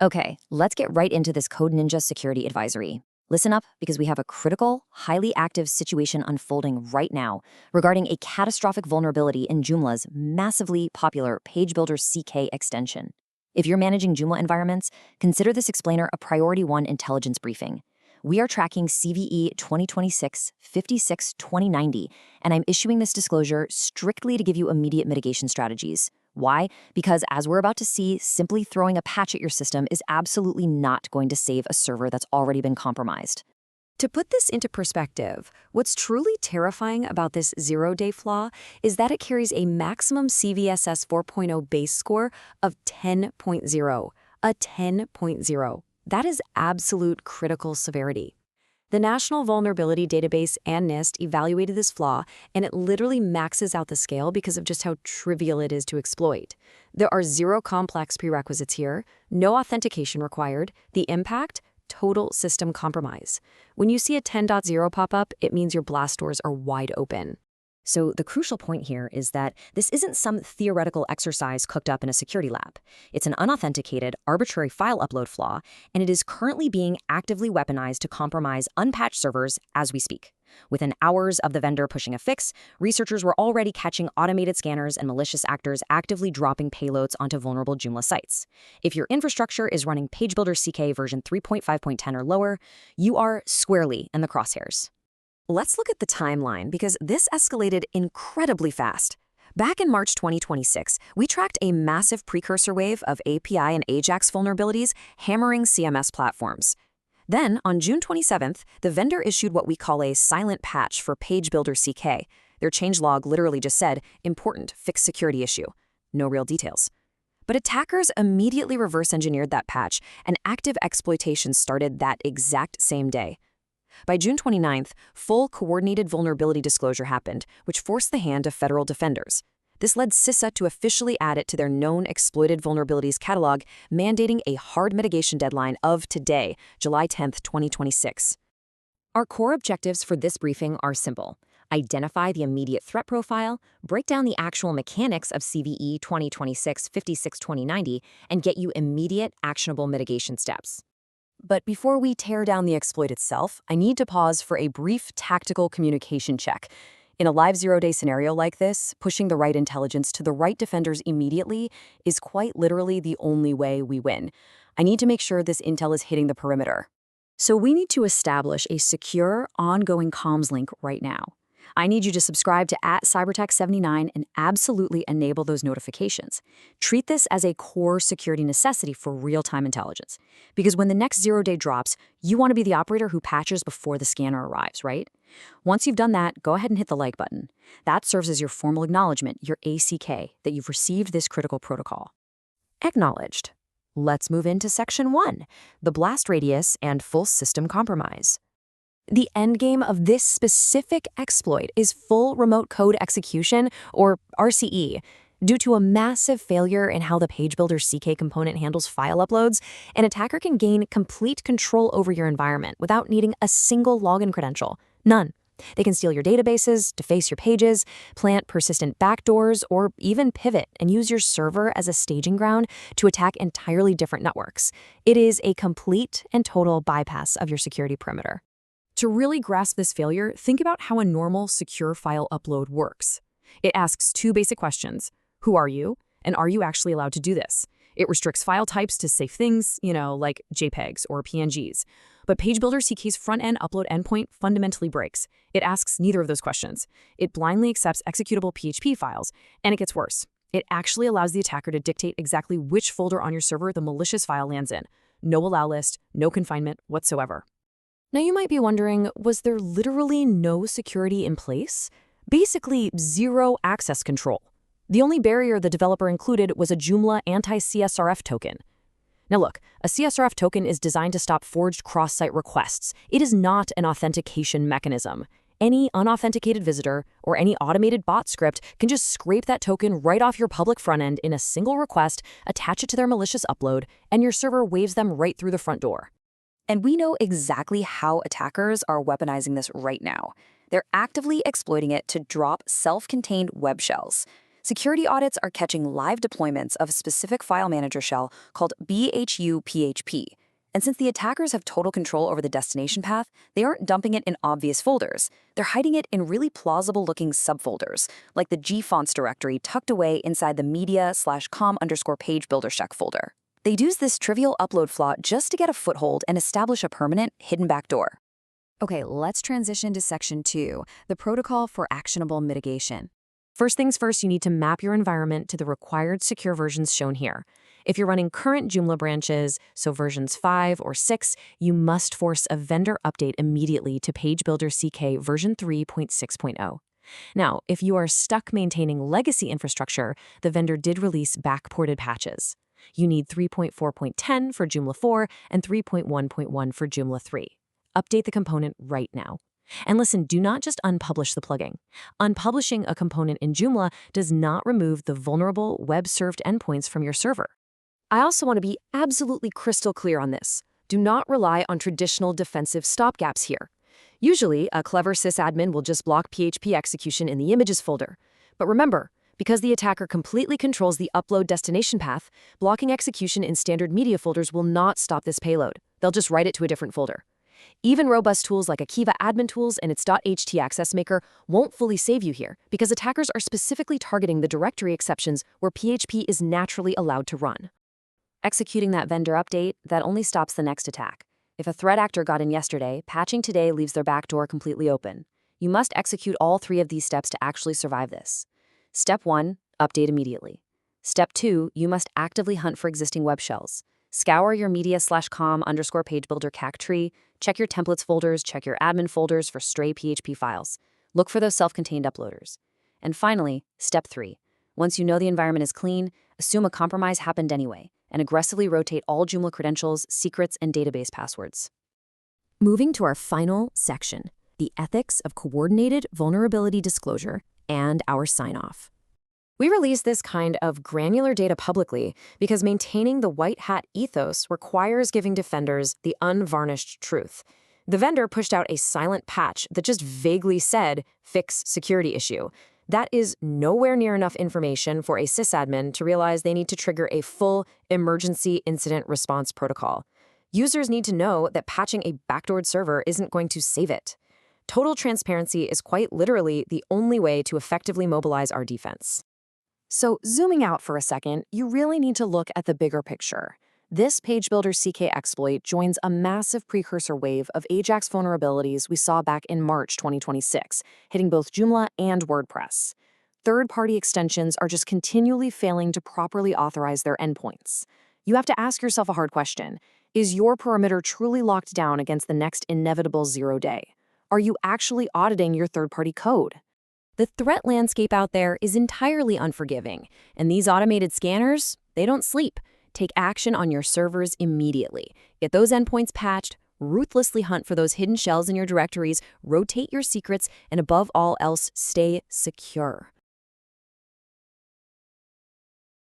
Okay, let's get right into this Code Ninja security advisory. Listen up because we have a critical, highly active situation unfolding right now regarding a catastrophic vulnerability in Joomla's massively popular PageBuilder CK extension. If you're managing Joomla environments, consider this explainer a Priority 1 intelligence briefing. We are tracking CVE 2026-56290, and I'm issuing this disclosure strictly to give you immediate mitigation strategies. Why? Because as we're about to see, simply throwing a patch at your system is absolutely not going to save a server that's already been compromised. To put this into perspective, what's truly terrifying about this zero-day flaw is that it carries a maximum CVSS 4.0 base score of 10.0, a 10.0. That is absolute critical severity. The National Vulnerability Database and NIST evaluated this flaw, and it literally maxes out the scale because of just how trivial it is to exploit. There are zero complex prerequisites here, no authentication required, the impact, total system compromise. When you see a 10.0 pop up, it means your blast doors are wide open. So the crucial point here is that this isn't some theoretical exercise cooked up in a security lab. It's an unauthenticated, arbitrary file upload flaw, and it is currently being actively weaponized to compromise unpatched servers as we speak. Within hours of the vendor pushing a fix, researchers were already catching automated scanners and malicious actors actively dropping payloads onto vulnerable Joomla sites. If your infrastructure is running PageBuilder CK version 3.5.10 or lower, you are squarely in the crosshairs. Let's look at the timeline because this escalated incredibly fast. Back in March 2026, we tracked a massive precursor wave of API and AJAX vulnerabilities hammering CMS platforms. Then, on June 27th, the vendor issued what we call a silent patch for PageBuilder CK. Their changelog literally just said, "Important, fix security issue." No real details. But attackers immediately reverse-engineered that patch, and active exploitation started that exact same day. By June 29th, full coordinated vulnerability disclosure happened, which forced the hand of federal defenders. This led CISA to officially add it to their known exploited vulnerabilities catalog, mandating a hard mitigation deadline of today, July 10th, 2026. Our core objectives for this briefing are simple. Identify the immediate threat profile, break down the actual mechanics of CVE 2026-56290, and get you immediate, actionable mitigation steps. But before we tear down the exploit itself, I need to pause for a brief tactical communication check. In a live zero-day scenario like this, pushing the right intelligence to the right defenders immediately is quite literally the only way we win. I need to make sure this intel is hitting the perimeter. So we need to establish a secure, ongoing comms link right now. I need you to subscribe to @cybertech79 and absolutely enable those notifications. Treat this as a core security necessity for real-time intelligence. Because when the next zero-day drops, you want to be the operator who patches before the scanner arrives, right? Once you've done that, go ahead and hit the like button. That serves as your formal acknowledgement, your ACK, that you've received this critical protocol. Acknowledged. Let's move into Section 1, the blast radius and full system compromise. The endgame of this specific exploit is full remote code execution, or RCE. Due to a massive failure in how the PageBuilder CK component handles file uploads, an attacker can gain complete control over your environment without needing a single login credential. None. They can steal your databases, deface your pages, plant persistent backdoors, or even pivot and use your server as a staging ground to attack entirely different networks. It is a complete and total bypass of your security perimeter. To really grasp this failure, think about how a normal, secure file upload works. It asks two basic questions. Who are you? And are you actually allowed to do this? It restricts file types to safe things, like JPEGs or PNGs. But PageBuilder CK's front-end upload endpoint fundamentally breaks. It asks neither of those questions. It blindly accepts executable PHP files, and it gets worse. It actually allows the attacker to dictate exactly which folder on your server the malicious file lands in. No allow list, no confinement whatsoever. Now you might be wondering, was there literally no security in place? Basically, zero access control. The only barrier the developer included was a Joomla anti-CSRF token. Now look, a CSRF token is designed to stop forged cross-site requests. It is not an authentication mechanism. Any unauthenticated visitor or any automated bot script can just scrape that token right off your public front end in a single request, attach it to their malicious upload, and your server waves them right through the front door. And we know exactly how attackers are weaponizing this right now. They're actively exploiting it to drop self-contained web shells. Security audits are catching live deployments of a specific file manager shell called bhup.php. And since the attackers have total control over the destination path, they aren't dumping it in obvious folders. They're hiding it in really plausible-looking subfolders, like the gfonts directory tucked away inside the media/com_PageBuilder folder. They'd use this trivial upload flaw just to get a foothold and establish a permanent, hidden backdoor. Okay, let's transition to Section 2, the protocol for actionable mitigation. First things first, you need to map your environment to the required secure versions shown here. If you're running current Joomla branches, so versions 5 or 6, you must force a vendor update immediately to PageBuilder CK version 3.6.0. Now, if you are stuck maintaining legacy infrastructure, the vendor did release backported patches. You need 3.4.10 for Joomla 4 and 3.1.1 for Joomla 3. Update the component right now. And listen, do not just unpublish the plugin. Unpublishing a component in Joomla does not remove the vulnerable web-served endpoints from your server. I also want to be absolutely crystal clear on this. Do not rely on traditional defensive stopgaps here. Usually, a clever sysadmin will just block PHP execution in the images folder. But remember, because the attacker completely controls the upload destination path, blocking execution in standard media folders will not stop this payload. They'll just write it to a different folder. Even robust tools like Akiva Admin Tools and its .ht access maker won't fully save you here, because attackers are specifically targeting the directory exceptions where PHP is naturally allowed to run. Executing that vendor update, that only stops the next attack. If a threat actor got in yesterday, patching today leaves their backdoor completely open. You must execute all 3 of these steps to actually survive this. Step 1, update immediately. Step 2, you must actively hunt for existing web shells. Scour your media/com_PageBuilder CAC tree, check your templates folders, check your admin folders for stray PHP files. Look for those self-contained uploaders. And finally, step 3. Once you know the environment is clean, assume a compromise happened anyway, and aggressively rotate all Joomla credentials, secrets, and database passwords. Moving to our final section, the ethics of coordinated vulnerability disclosure and our sign-off. We release this kind of granular data publicly because maintaining the white hat ethos requires giving defenders the unvarnished truth. The vendor pushed out a silent patch that just vaguely said, "Fix security issue." That is nowhere near enough information for a sysadmin to realize they need to trigger a full emergency incident response protocol. Users need to know that patching a backdoored server isn't going to save it. Total transparency is quite literally the only way to effectively mobilize our defense. So zooming out for a second, you really need to look at the bigger picture. This PageBuilder CK exploit joins a massive precursor wave of AJAX vulnerabilities we saw back in March 2026, hitting both Joomla and WordPress. Third-party extensions are just continually failing to properly authorize their endpoints. You have to ask yourself a hard question. Is your perimeter truly locked down against the next inevitable 0 day? Are you actually auditing your third-party code? The threat landscape out there is entirely unforgiving, and these automated scanners, they don't sleep. Take action on your servers immediately. Get those endpoints patched, ruthlessly hunt for those hidden shells in your directories, rotate your secrets, and above all else, stay secure.